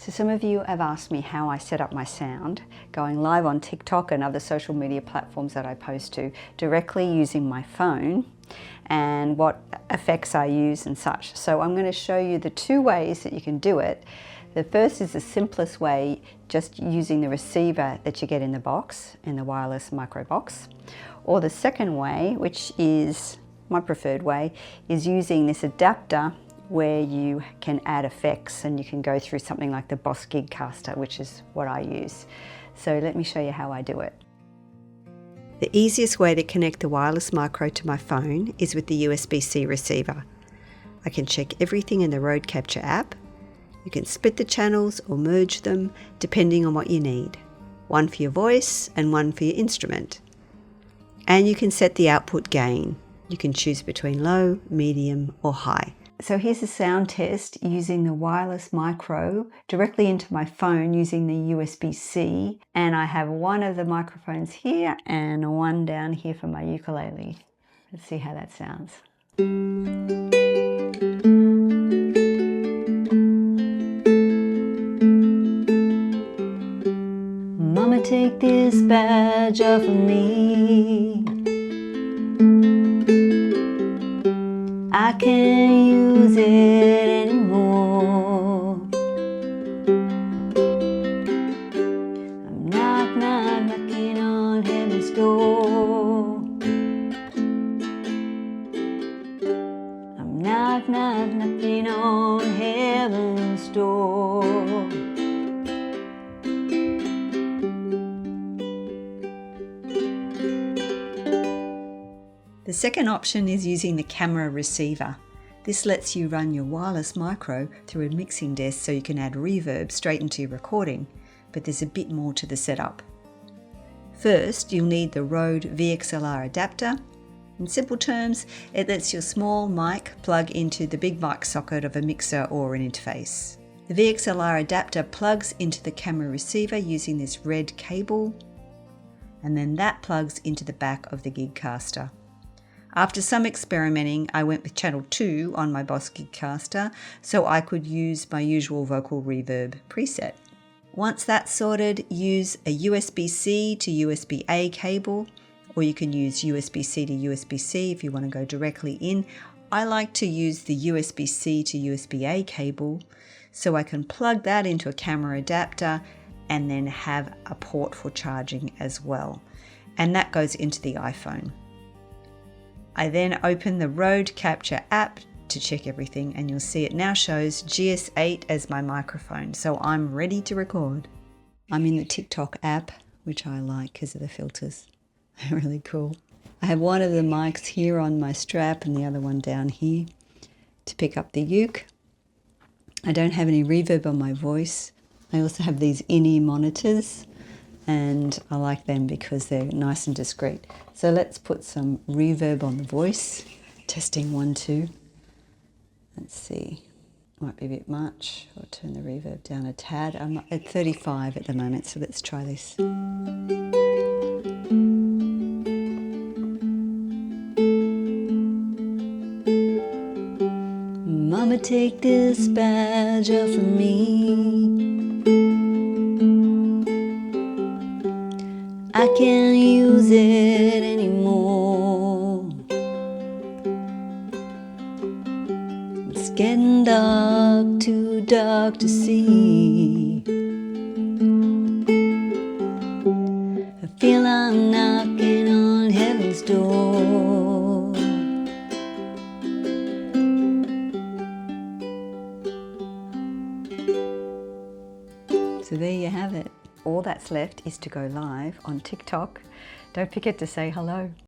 So some of you have asked me how I set up my sound, going live on TikTok and other social media platforms that I post to directly using my phone, and what effects I use and such. So I'm going to show you the two ways that you can do it. The first is the simplest way, just using the receiver that you get in the box, in the wireless micro box. Or the second way, which is my preferred way, is using this adapter where you can add effects and you can go through something like the Boss Gigcaster, which is what I use. So let me show you how I do it. The easiest way to connect the wireless micro to my phone is with the USB-C receiver. I can check everything in the Road Capture app. You can split the channels or merge them depending on what you need. One for your voice and one for your instrument. And you can set the output gain. You can choose between low, medium or high. So here's a sound test using the wireless micro directly into my phone using the USB-C, and I have one of the microphones here and one down here for my ukulele. Let's see how that sounds. Mama, take this badge off of me. I can't use it anymore. I'm knocking on heaven's door. I'm knocking on heaven's door. The second option is using the camera receiver. This lets you run your wireless micro through a mixing desk so you can add reverb straight into your recording, but there's a bit more to the setup. First, you'll need the Rode VXLR adapter. In simple terms, it lets your small mic plug into the big mic socket of a mixer or an interface. The VXLR adapter plugs into the camera receiver using this red cable, and then that plugs into the back of the Gigcaster. After some experimenting, I went with channel 2 on my Boss Gigcaster so I could use my usual vocal reverb preset. Once that's sorted, use a USB-C to USB-A cable, or you can use USB-C to USB-C if you want to go directly in. I like to use the USB-C to USB-A cable so I can plug that into a camera adapter and then have a port for charging as well. And that goes into the iPhone. I then open the Road Capture app to check everything, and you'll see it now shows GS8 as my microphone, so I'm ready to record. I'm in the TikTok app, which I like because of the filters. They're really cool. I have one of the mics here on my strap and the other one down here to pick up the uke. I don't have any reverb on my voice. I also have these in-ear monitors, and I like them because they're nice and discreet. So let's put some reverb on the voice. Testing 1, 2. Let's see, might be a bit much. I'll turn the reverb down a tad. I'm at 35 at the moment, so let's try this. Mama, take this badge off of me. I can't use it anymore. It's getting dark, too dark to see. I feel I'm knocking on heaven's door. So there you have it. All that's left is to go live on TikTok. Don't forget to say hello.